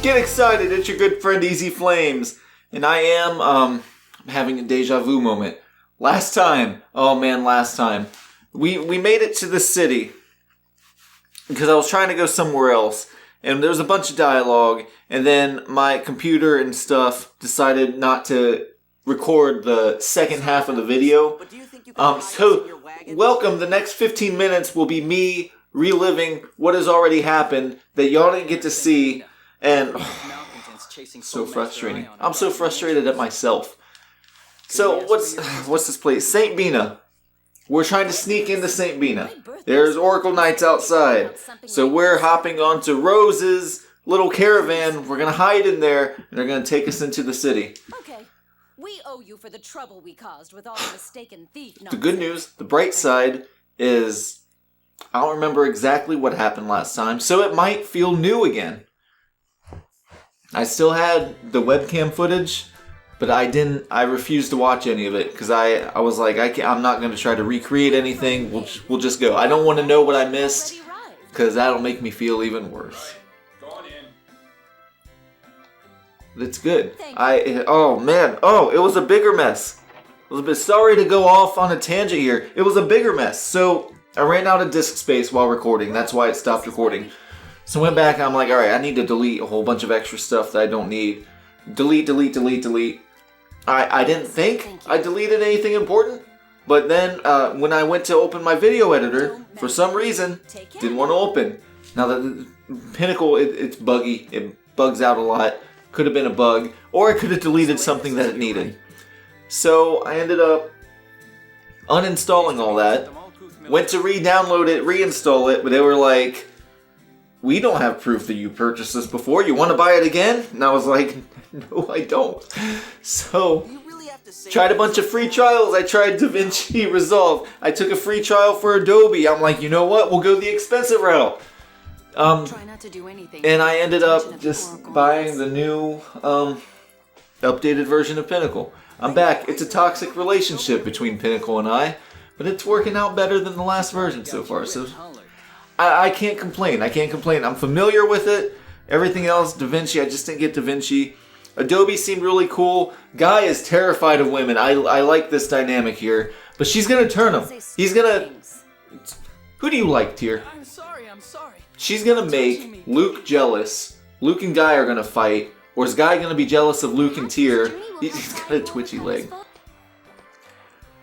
Get excited, it's your good friend Easy Flames. And I am, having a deja vu moment. Last time, we made it to the city. Because I was trying to go somewhere else. And there was a bunch of dialogue. And then my computer and stuff decided not to record the second half of the video. So, welcome, the next 15 minutes will be me reliving what has already happened that y'all didn't get to see. And so frustrating. I'm so frustrated at myself. So what's this place? St. Binah. We're trying to sneak into St. Binah. There's Oracle Knights outside. So we're hopping onto Rose's little caravan. We're gonna hide in there, and they're gonna take us into the city. Okay. We owe you for the trouble we caused with all the mistaken thief nonsense. The good news, the bright side is I don't remember exactly what happened last time, so it might feel new again. I still had the webcam footage, but I refused to watch any of it because I was like, I'm not going to try to recreate anything. We'll just go. I don't want to know what I missed because that'll make me feel even worse. That's good. Oh man. Oh, it was a bigger mess. I was a bit sorry to go off on a tangent here. It was a bigger mess. So I ran out of disk space while recording. That's why it stopped recording. So I went back and I'm like, alright, I need to delete a whole bunch of extra stuff that I don't need. Delete. I didn't think I deleted anything important. But then when I went to open my video editor, for some reason, didn't want to open. Now the Pinnacle, it's buggy. It bugs out a lot. Could have been a bug. Or I could have deleted something that it needed. So I ended up uninstalling all that. Went to re-download it, reinstall it, but they were like, we don't have proof that you purchased this before. You want to buy it again? And I was like, no, I don't. So, tried a bunch of free trials. I tried DaVinci Resolve. I took a free trial for Adobe. I'm like, you know what? We'll go the expensive route. And I ended up just buying the new, updated version of Pinnacle. I'm back. It's a toxic relationship between Pinnacle and I, but it's working out better than the last version so far. So I can't complain. I'm familiar with it. Everything else, DaVinci, I just didn't get DaVinci. Adobe seemed really cool. Guy is terrified of women. I like this dynamic here. But she's going to turn him. He's going to... Who do you like, Tyr? I'm sorry. She's going to make Luke jealous. Luke and Guy are going to fight. Or is Guy going to be jealous of Luke and Tyr? He's got a twitchy leg.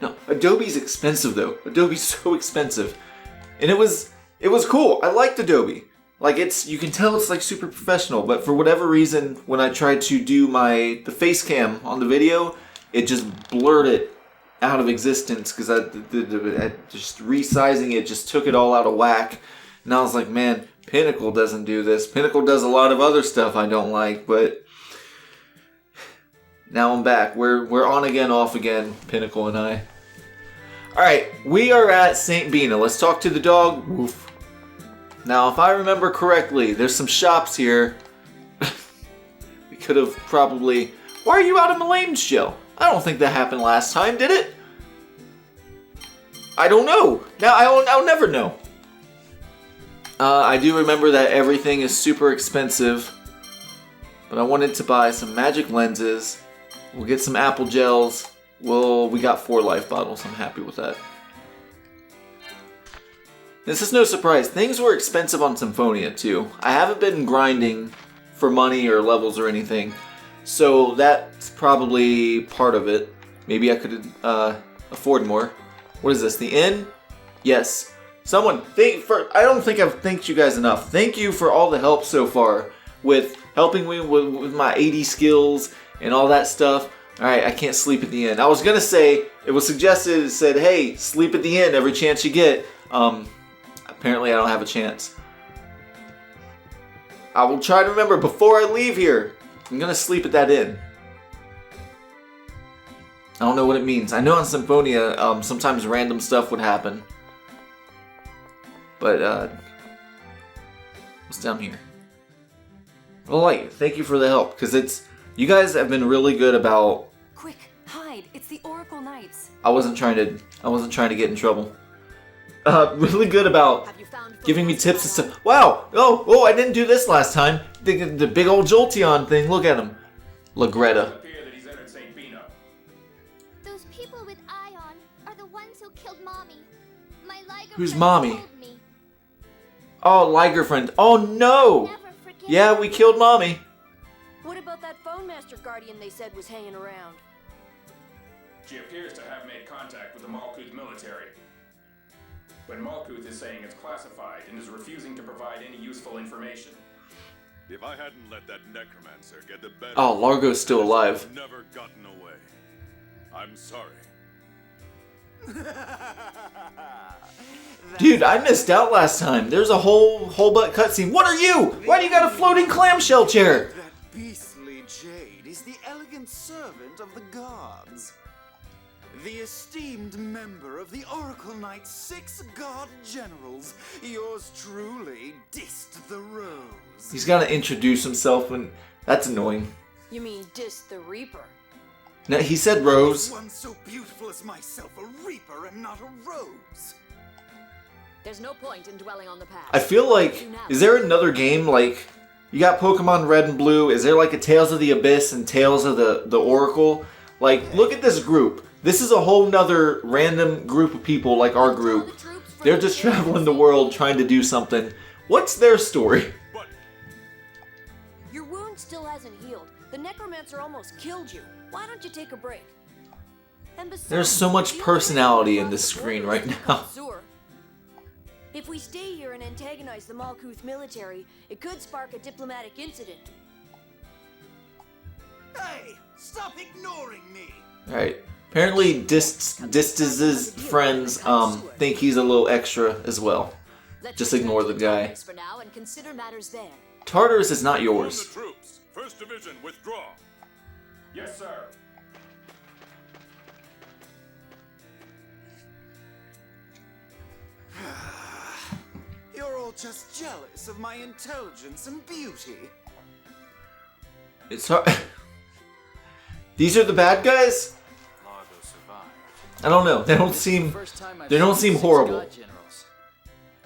No, Adobe's expensive, though. Adobe's so expensive. And it was cool. I liked Adobe. Like, you can tell it's like super professional, but for whatever reason, when I tried to do the face cam on the video, it just blurred it out of existence because I just resizing it just took it all out of whack. And I was like, man, Pinnacle doesn't do this. Pinnacle does a lot of other stuff I don't like, but now I'm back. We're on again, off again, Pinnacle and I. Alright, we are at St. Binah. Let's talk to the dog. Woof. Now, if I remember correctly, there's some shops here. We could have probably... Why are you out of Melane's jail? I don't think that happened last time, did it? I don't know. Now, I'll never know. I do remember that everything is super expensive. But I wanted to buy some magic lenses. We'll get some apple gels. Well, we got 4 life bottles. I'm happy with that. This is no surprise. Things were expensive on Symphonia, too. I haven't been grinding for money or levels or anything. So that's probably part of it. Maybe I could afford more. What is this? The inn? Yes. Someone, I don't think I've thanked you guys enough. Thank you for all the help so far with helping me with my AD skills and all that stuff. Alright, I can't sleep at the inn. I was going to say, it was suggested, it said, hey, sleep at the inn every chance you get. Apparently I don't have a chance. I will try to remember before I leave here. I'm going to sleep at that inn. I don't know what it means. I know on Symphonia, sometimes random stuff would happen. But, what's down here? Well, thank you for the help, because you guys have been really good about... Quick, hide! It's the Oracle Knights. I wasn't trying to get in trouble. really good about Have you found giving me photos tips of and stuff. Wow! Oh, I didn't do this last time. The big old Jolteon thing. Look at him. Lagretta. Those people with Ion are the ones who killed Mommy. My Liger Who's friend Mommy? told me. Oh, Liger friend. Oh no! Never forget Yeah, we killed Mommy. What about that phone master guardian they said was hanging around? She appears to have made contact with the Malkuth military. But Malkuth is saying it's classified and is refusing to provide any useful information. If I hadn't let that necromancer get the better, Oh, Largo's still alive. I'd never gotten away. I'm sorry. Dude, I missed out last time. There's a whole butt cutscene. What are you? Why do you got a floating clamshell chair? That beastly jade is the elegant servant of the gods. The esteemed member of the Oracle Knight's 6 god generals. Yours truly dissed the rose. He's got to introduce himself, and that's annoying. You mean Dis the Reaper? No, he said Rose. One so beautiful as myself, a reaper and not a rose. There's no point in dwelling on the past. I feel like, is there another game, like, you got Pokemon Red and Blue, is there like a Tales of the Abyss and Tales of the Oracle? Like, look at this group. This is a whole nother random group of people like our group. They're just traveling the world trying to do something. What's their story? But Your wound still hasn't healed. The necromancer almost killed you. Why don't you take a break? And besides, There's so much the only personality way in to this cross the screen border right is to now. cut sewer. If we stay here and antagonize the Malkuth military, it could spark a diplomatic incident. Hey, stop ignoring me. Alright. Apparently Distis's friends think he's a little extra as well. Let's Just return ignore to the guy. Tartarus for now and consider matters there. Tartarus is not form the yours. troops. First Division, withdraw. Yes, sir. You're all just jealous of my intelligence and beauty. It's hard. These are the bad guys? Largo survived. I don't know. They don't seem horrible.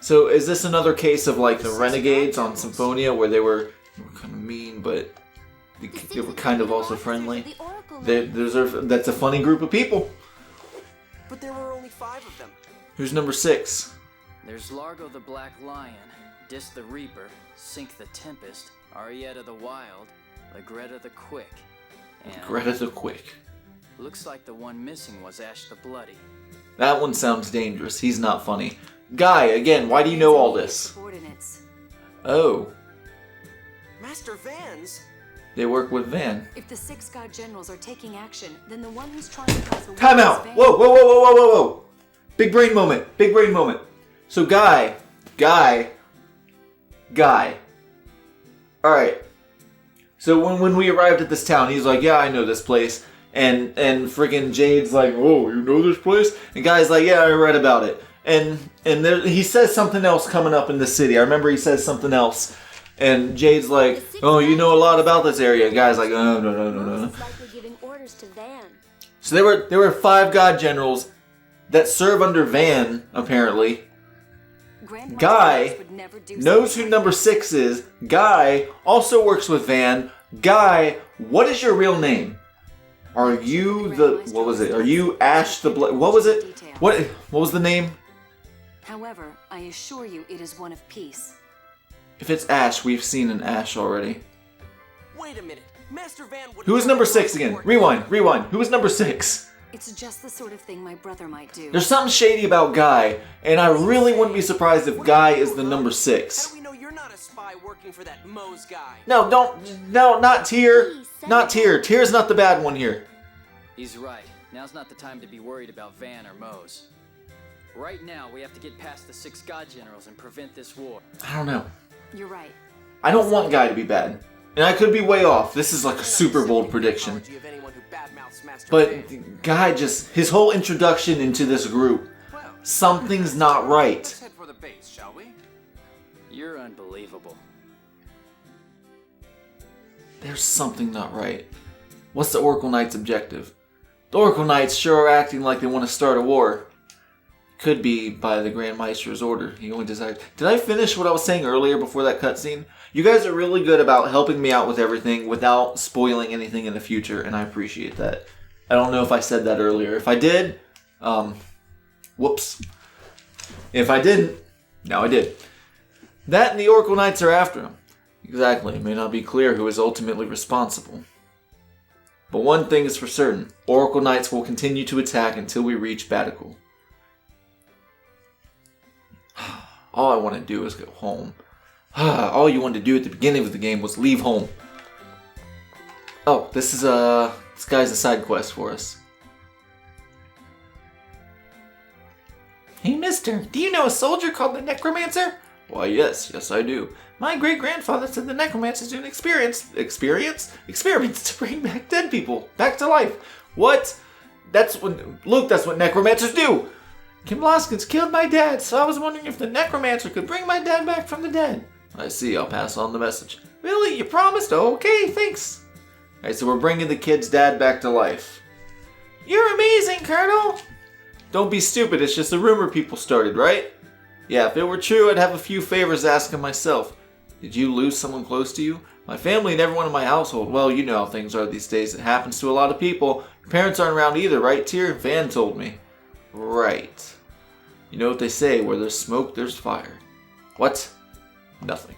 So is this another case of like the Renegades on Symphonia where they were kind of mean but they were kind of also friendly? That's a funny group of people. But there were only 5 of them. Who's number 6? There's Largo the Black Lion, Dis the Reaper, Sink the Tempest, Arietta the Wild, Lagretta the Quick, and Greta the Quick. looks like the one missing was Ash the Bloody. That one sounds dangerous. He's not funny. Guy, again, why do you know all this? Subordinates. Oh, Master Vans? they work with Van. If the 6 god generals are taking action, then the one who's trying to cause a war Time is out! Van. Whoa! Big brain moment. So Guy. Alright. So when we arrived at this town, he's like, yeah, I know this place. And friggin' Jade's like, oh, you know this place? And Guy's like, yeah, I read about it. And there, he says something else coming up in the city. I remember he says something else. And Jade's like, oh, you know a lot about this area. And Guy's like, oh, no. Most likely giving orders to Van. So there were 5 god generals that serve under Van, apparently. Grand Guy Masters would never do knows something who like number this. 6 is. Guy also works with Van. Guy, what is your real name? Are you the... What was it? Are you Ash the... What was it? What was the name? However, I assure you it is one of peace. If it's Ash, we've seen an Ash already. Wait a minute. Master Van would Who is number 6 again? Rewind. Who is number 6? It's just the sort of thing my brother might do. There's something shady about Guy, and I really wouldn't be surprised if Guy is the number How 6. do we know you're not a spy working for that Mose guy? No, not Tyr. Not Tyr. Tyr's not the bad one here. He's right. Now's not the time to be worried about Van or Mose. Right now, we have to get past the 6 god generals and prevent this war. I don't know. You're right. I don't want Guy to be bad. And I could be way off. This is like a super bold prediction. Of anyone who badmouths Master But Van. Guy just... His whole introduction into this group, Well, something's not right. let's head for the base, shall we? You're unbelievable. There's something not right. What's the Oracle Knight's objective? The Oracle Knights sure are acting like they want to start a war. could be by the Grand Maester's order. He only decided. Did I finish what I was saying earlier before that cutscene? You guys are really good about helping me out with everything without spoiling anything in the future, and I appreciate that. I don't know if I said that earlier. If I did, whoops. If I didn't, now I did. That and the Oracle Knights are after him. Exactly. It may not be clear who is ultimately responsible. But one thing is for certain. Oracle Knights will continue to attack until we reach Batical. All I want to do is go home. All you wanted to do at the beginning of the game was leave home. Oh, this guy's a side quest for us. Hey mister, do you know a soldier called the Necromancer? Why yes I do. My great-grandfather said the Necromancers do an experiments to bring back dead people back to life. What? That's what Necromancers do. Kim Loskins killed my dad, so I was wondering if the Necromancer could bring my dad back from the dead. I see, I'll pass on the message. Really? You promised? Okay, thanks. Alright, so we're bringing the kid's dad back to life. You're amazing, Colonel! Don't be stupid, it's just a rumor people started, right? Yeah, if it were true, I'd have a few favors to ask him myself. Did you lose someone close to you? My family and everyone in my household. Well, you know how things are these days. It happens to a lot of people. Your parents aren't around either, right, Tyr? Van told me. Right. You know what they say, where there's smoke, there's fire. What? Nothing.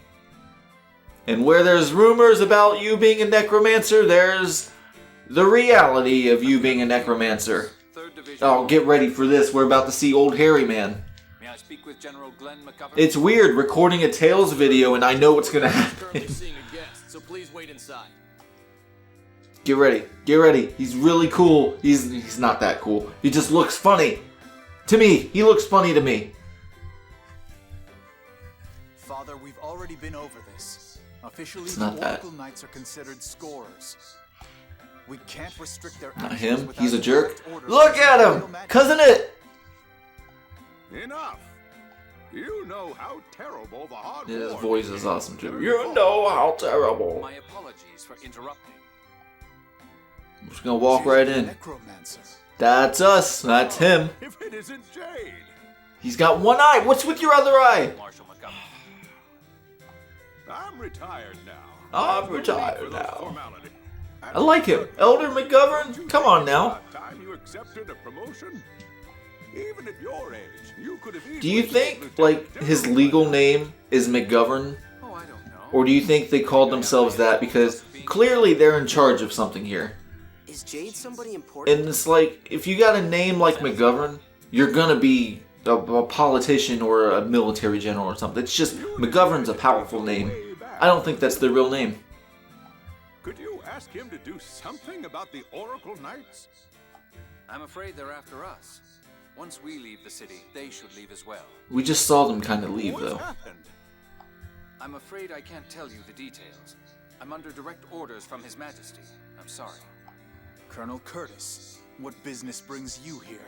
And where there's rumors about you being a necromancer, there's the reality of you being a necromancer. Oh, get ready for this. We're about to see Old Hairy Man. May I speak with General Glenn McGovern? It's weird recording a Tales video and I know what's gonna happen. Seeing a guest, so please wait inside. Get ready. Get ready. He's really cool. He's not that cool. He just looks funny. To me. He looks funny to me. Father, we've already been over this. Officially, It's the not that. Oracle Knights are considered scorers. We can't restrict their Not actions him. without He's a the jerk. direct order Look from at the him. Royal Majesty. Cousin it. Enough! You know how terrible the hard His war voice is became. awesome too. You know how terrible. My apologies for interrupting. I'm just gonna walk right in. Necromancer. That's us. That's him. If it isn't Jade! He's got one eye. What's with your other eye? Marshal McGovern. I'm retired now. I'm No need retired for those now. formalities. I like him. Elder McGovern? Come on now. Time you accepted a promotion? Even at your age, you could have Do you easily think, been like, Lieutenant his General. legal name is McGovern? Oh, I don't know. Or do you think they called themselves that because clearly they're in charge of something here? Is Jade somebody important? And it's like, if you got a name like McGovern, you're gonna be a politician or a military general or something. It's just, McGovern's a powerful name. I don't think that's their real name. Could you ask him to do something about the Oracle Knights? I'm afraid they're after us. Once we leave the city, they should leave as well. We just saw them kind of leave, What's though. happened? I'm afraid I can't tell you the details. I'm under direct orders from His Majesty. I'm sorry. Colonel Curtis, what business brings you here?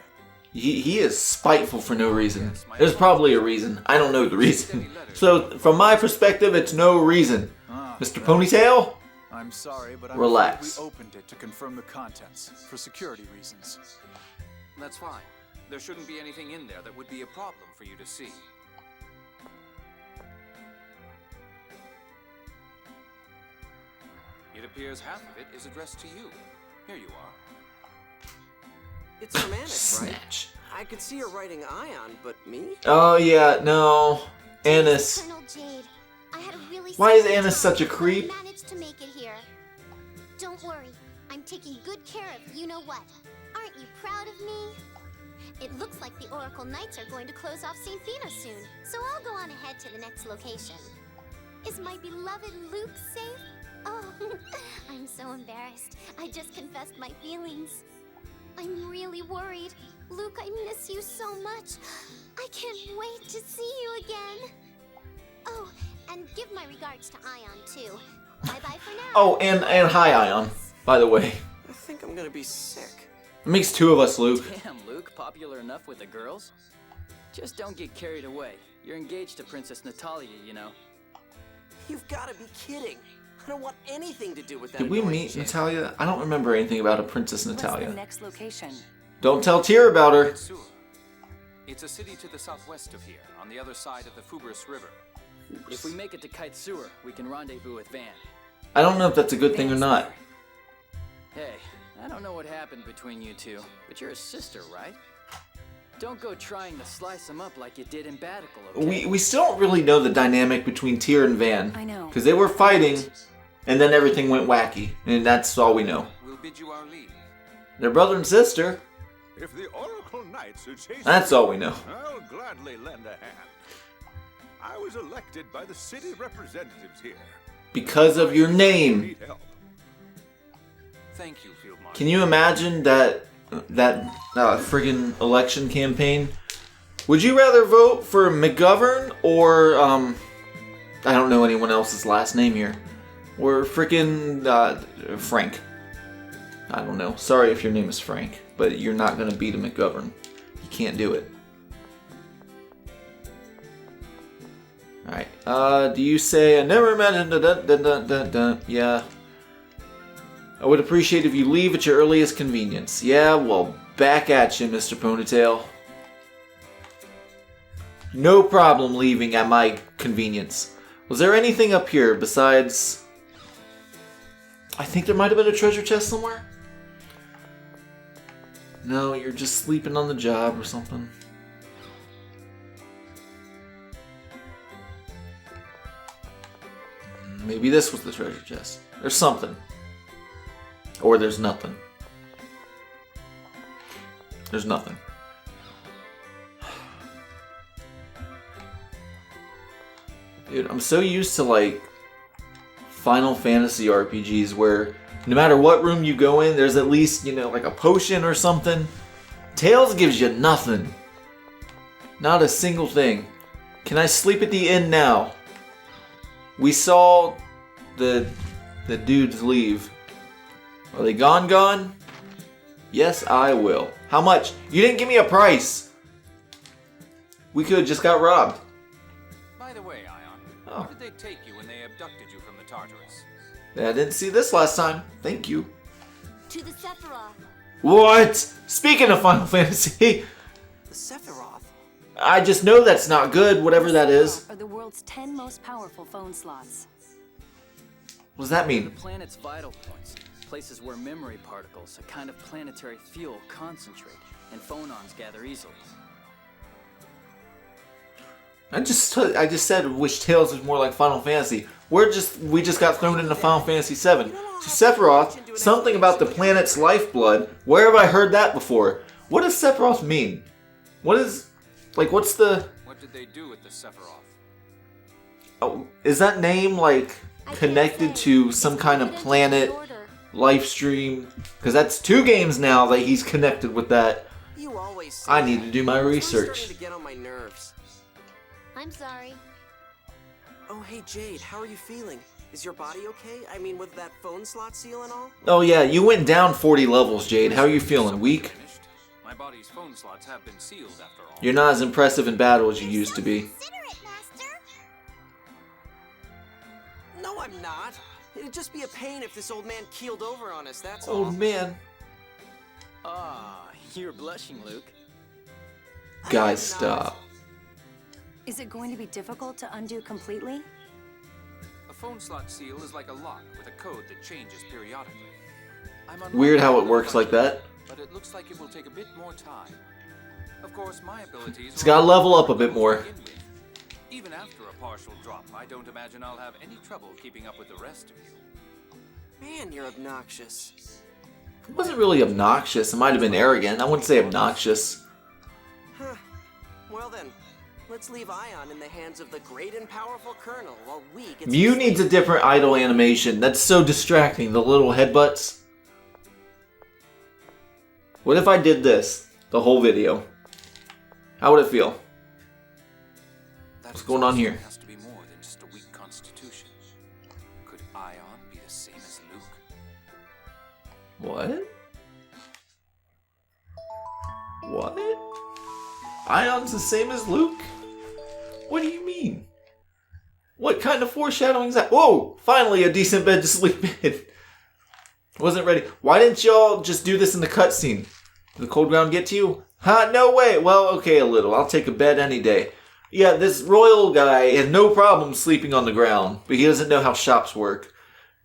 He is spiteful for no reason. There's probably a reason. I don't know the reason. So, from my perspective, it's no reason. Mr. Ponytail? I'm sorry, but I'm Relax. afraid we opened it to confirm the contents for security reasons. That's fine. There shouldn't be anything in there that would be a problem for you to see. It appears half of it is addressed to you. Here you are. It's romantic, right? Snatch. I could see her writing Ion, but me? Oh, yeah, no. Annis. Colonel Jade, I had a really Why is special Annis time, such a but I creep? managed to make it here. Don't worry, I'm taking good care of you know what. Aren't you proud of me? It looks like the Oracle Knights are going to close off St. Fina soon, so I'll go on ahead to the next location. Is my beloved Luke safe? Oh, I'm so embarrassed. I just confessed my feelings. I'm really worried. Luke, I miss you so much. I can't wait to see you again. Oh, and give my regards to Ion, too. Bye-bye for now. Oh, and hi, Ion, by the way. I think I'm gonna be sick. It makes two of us, Luke. Damn, Luke, popular enough with the girls? Just don't get carried away. You're engaged to Princess Natalia, you know. You've gotta be kidding. I don't want anything to do with that. Did we annoying meet chick. Natalia? I don't remember anything about a Princess What's the Natalia. next location? Don't tell Tyr about her. Sure. It's a city to the southwest of here, on the other side of the Fubris River. If we make it to Kite Sewer, we can rendezvous with Van. I don't know if that's a good thing or not. Hey, I don't know what happened between you two, but you're a sister, right? Don't go trying to slice them up like you did in Batical, okay? We still don't really know the dynamic between Tyr and Van. I know. Because they were fighting, and then everything went wacky. And that's all we know. We'll bid you our leave. They're brother and sister. If the Oracle Knights are chasing That's all we know. I'll gladly lend a hand. I was elected by the city representatives here. Because of your name. Need help. Thank you, Field Marshal. Can you imagine that friggin' election campaign? Would you rather vote for McGovern or I don't know anyone else's last name here, or frickin' Frank? I don't know. Sorry if your name is Frank, but you're not gonna beat a McGovern. You can't do it. All right. Do you say I never imagined? Yeah. I would appreciate if you leave at your earliest convenience. Yeah, well, back at you, Mr. Ponytail. No problem leaving at my convenience. Was there anything up here besides... I think there might have been a treasure chest somewhere? No, you're just sleeping on the job or something. Maybe this was the treasure chest. There's something. Or there's nothing. There's nothing. Dude, I'm so used to like Final Fantasy RPGs where no matter what room you go in, there's at least, you know, like a potion or something. Tales gives you nothing. Not a single thing. Can I sleep at the inn now? We saw the dudes leave. Are they gone? Yes, I will. How much? You didn't give me a price. We could have just got robbed. By the way, Ion, where did they take you when they abducted you from the Tartarus? I didn't see this last time. Thank you. To the Sephiroth. What? Speaking of Final Fantasy, The Sephiroth. I just know that's not good, whatever that is. Are the world's 10 most powerful phone slots. What does that The mean? planet's vital points, places where memory particles, a kind of planetary fuel, concentrate, and phonons gather easily. I just said which Tales is more like Final Fantasy. We just got thrown into Final Fantasy 7. So Sephiroth, something about the planet's lifeblood. Where have I heard that before? What does Sephiroth mean? What's the... What did they do with the Sephiroth? Oh, is that name like connected to some kind of planet life stream? Because that's 2 games now that he's connected with that. You always say I need that. to do my It's really research. starting to get on my nerves. I'm sorry. Oh, hey Jade, how are you feeling? Is your body okay? I mean, with that phone slot seal and all? Oh yeah, you went down 40 levels, Jade. How are you feeling? Weak? Finished. My body's phone slots have been sealed after all. You're not as impressive in battle as you used to be. Considerate, Master. No, I'm not. It'd just be a pain if this old man keeled over on us, that's all. Oh man. Ah, you're blushing, Luke. Guys, stop. Is it going to be difficult to undo completely? A phone slot seal is like a lock with a code that changes periodically. I'm Weird how it works like that. But it looks like it will take a bit more time. Of course, my abilities... It's gotta level up a bit more. Even after a partial drop, I don't imagine I'll have any trouble keeping up with the rest of you. Man, you're obnoxious. It wasn't really obnoxious. It might have been arrogant. I wouldn't say obnoxious. Huh. Well then, let's leave Ion in the hands of the great and powerful Colonel while we get Mew some needs a sleep. different idle animation. That's so distracting. The little headbutts. What if I did this the whole video? How would it feel? That What's going on here? exhaustion has to be more than just a weak constitution. Could Ion be the same as Luke? What? What? Ion's the same as Luke? What do you mean? What kind of foreshadowing is that? Whoa! Finally a decent bed to sleep in. Wasn't ready. Why didn't y'all just do this in the cutscene? Did the cold ground get to you? Huh? No way. Well, okay, a little. I'll take a bed any day. Yeah, this royal guy has no problem sleeping on the ground, but he doesn't know how shops work.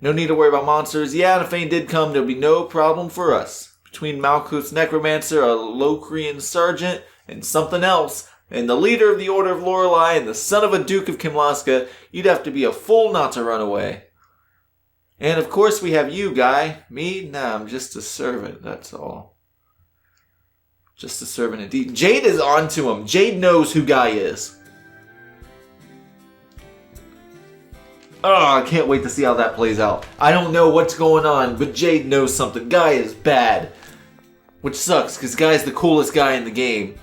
No need to worry about monsters. Yeah, and if any did come, there'll be no problem for us. Between Malkuth's necromancer, a Locrian sergeant, and something else, and the leader of the Order of Lorelei, and the son of a Duke of Kimlaska, you'd have to be a fool not to run away. And of course we have you, Guy. Me? Nah, I'm just a servant, that's all. Just a servant indeed. Jade is onto him. Jade knows who Guy is. Oh, I can't wait to see how that plays out. I don't know what's going on, but Jade knows something. Guy is bad. Which sucks, because Guy's the coolest guy in the game.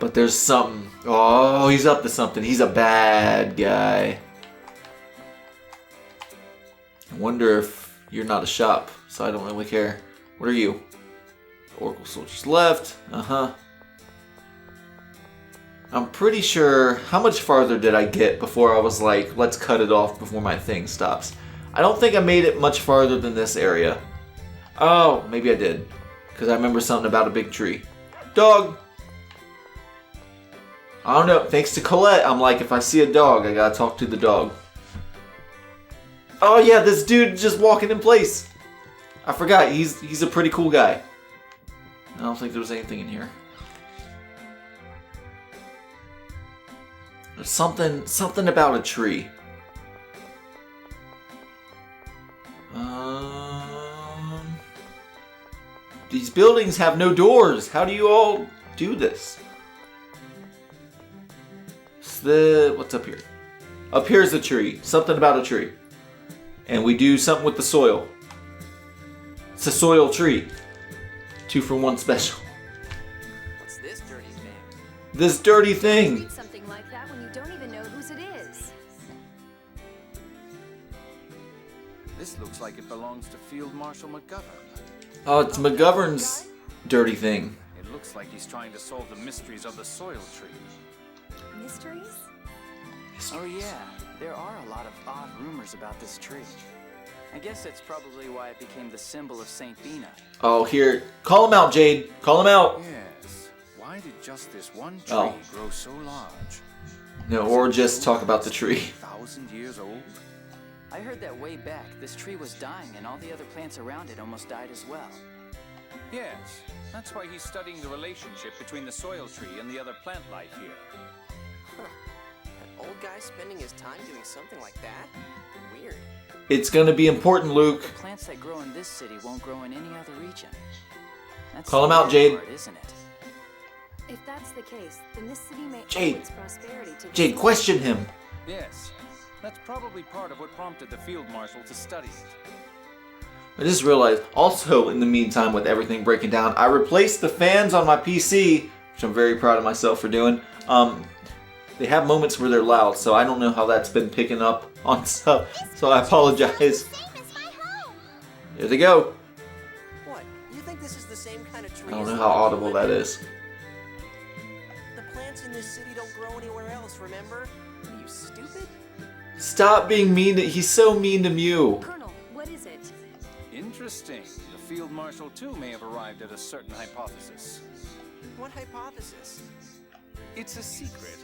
But there's something. Oh, he's up to something. He's a bad guy. I wonder if you're not a shop, so I don't really care. What are you? Oracle soldiers left. Uh-huh. I'm pretty sure... How much farther did I get before I was like, let's cut it off before my thing stops? I don't think I made it much farther than this area. Oh, maybe I did. Because I remember something about a big tree. Dog! I don't know. Thanks to Colette, I'm like, if I see a dog, I gotta talk to the dog. Oh yeah, this dude just walking in place. I forgot, he's a pretty cool guy. I don't think there was anything in here. There's something about a tree. These buildings have no doors. How do you all do this? What's up here? Up here's a tree. Something about a tree. And we do something with the soil. It's a soil tree. 2 for 1 special. What's this dirty thing? This dirty thing. Read something like that when you don't even know whose it is. This looks like it belongs to Field Marshal McGovern. Oh, it's McGovern's dirty thing. It looks like he's trying to solve the mysteries of the soil tree. Mysteries? Oh yeah, there are a lot of odd rumors about this tree. I guess that's probably why it became the symbol of Saint Binah. Oh, here. Call him out, Jade. Call him out. Yes. Why did just this one tree grow so large? No, or just talk about the tree. 1,000 years old? I heard that way back, this tree was dying and all the other plants around it almost died as well. Yes. That's why he's studying the relationship between the soil tree and the other plant life here. Huh. An old guy spending his time doing something like that? Weird. It's gonna be important, Luke. The plants that grow in this city won't grow in any other region. That's Call him the out, weird Jade. part, isn't it? If that's the case, then this city may owe Jade. its prosperity to Jade, this question him. Yes. That's probably part of what prompted the Field Marshal to study it. I just realized, also in the meantime with everything breaking down, I replaced the fans on my PC, which I'm very proud of myself for doing. They have moments where they're loud, so I don't know how that's been picking up on stuff, so I apologize. Here they go. What? You think this is the same kind of tree? I don't as know the how one you audible live that in? is. The plants in this city don't grow anywhere else, remember? Are you stupid? Stop being mean to, he's so mean to Mew. Colonel, what is it? Interesting. The Field Marshal too may have arrived at a certain hypothesis. What hypothesis? It's a secret.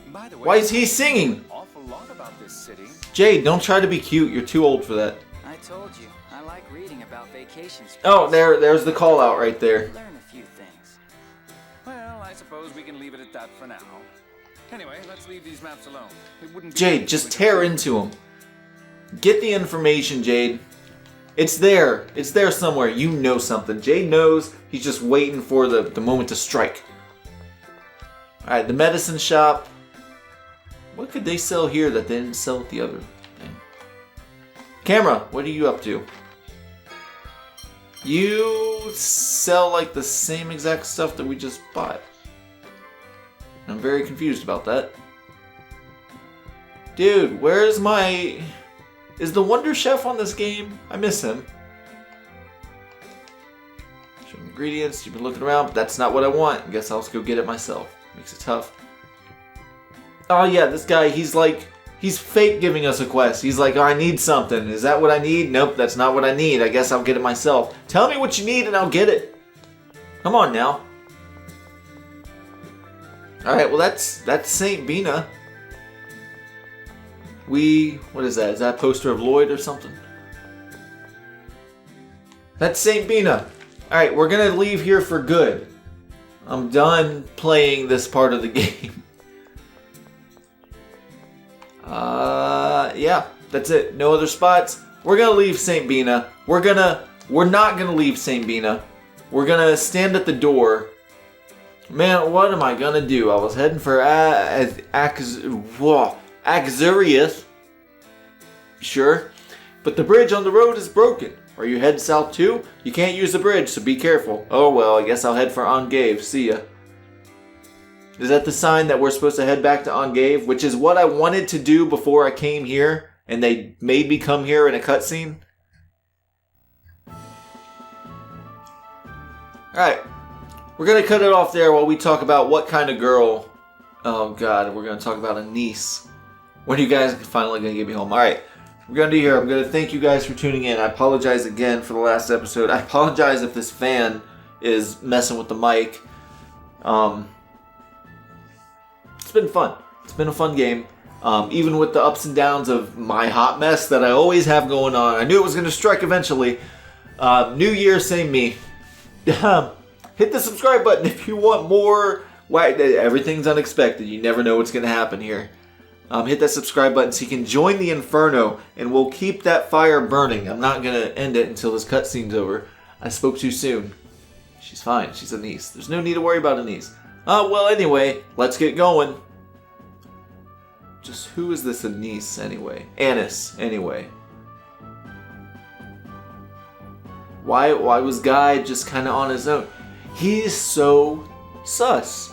By the way, Why is he singing? an awful lot about this city. Jade, don't try to be cute, you're too old for that. I told you, I like reading about vacations. Oh, there's the call out right there. Learn a few things. Well, I suppose we can leave it at that for now. Anyway, let's leave these maps alone. It wouldn't be Jade, just tear into him. Get the information, Jade. It's there. It's there somewhere. You know something. Jade knows. He's just waiting for the moment to strike. Alright, the medicine shop. What could they sell here that they didn't sell at the other thing? Camera, what are you up to? You sell like the same exact stuff that we just bought. I'm very confused about that. Dude, where's my... Is the Wonder Chef on this game? I miss him. Show me ingredients. You've been looking around, but that's not what I want. I guess I'll just go get it myself. Makes it tough. Oh yeah, this guy, he's He's fake giving us a quest. He's like, oh, I need something. Is that what I need? Nope, that's not what I need. I guess I'll get it myself. Tell me what you need and I'll get it. Come on now. Alright, well that's Saint Binah. What is that? Is that a poster of Lloyd or something? That's Saint Binah. Alright, we're gonna leave here for good. I'm done playing this part of the game. Yeah, that's it. No other spots. We're gonna leave Saint Binah. We're not gonna leave Saint Binah. We're gonna stand at the door. Man, what am I gonna do? I was heading for Axurius. Sure. But the bridge on the road is broken. Are you heading south too? You can't use the bridge, so be careful. Oh well, I guess I'll head for Angave. See ya. Is that the sign that we're supposed to head back to Angave? Which is what I wanted to do before I came here, and they made me come here in a cutscene? Alright. We're going to cut it off there while we talk about what kind of girl... Oh god, we're going to talk about a niece. When are you guys finally going to get me home? Alright. We're going to do here. I'm going to thank you guys for tuning in. I apologize again for the last episode. I apologize if this fan is messing with the mic. It's been fun. It's been a fun game. Even with the ups and downs of my hot mess that I always have going on. I knew it was going to strike eventually. New year, same me. Hit the subscribe button if you want more. Everything's unexpected. You never know what's going to happen here. Hit that subscribe button so you can join the Inferno, and we'll keep that fire burning. I'm not going to end it until this cutscene's over. I spoke too soon. She's fine. She's a niece. There's no need to worry about a niece. Well, anyway, let's get going. Just who is this Anise, anyway? Anise, anyway. Why was Guy just kind of on his own? He's so sus.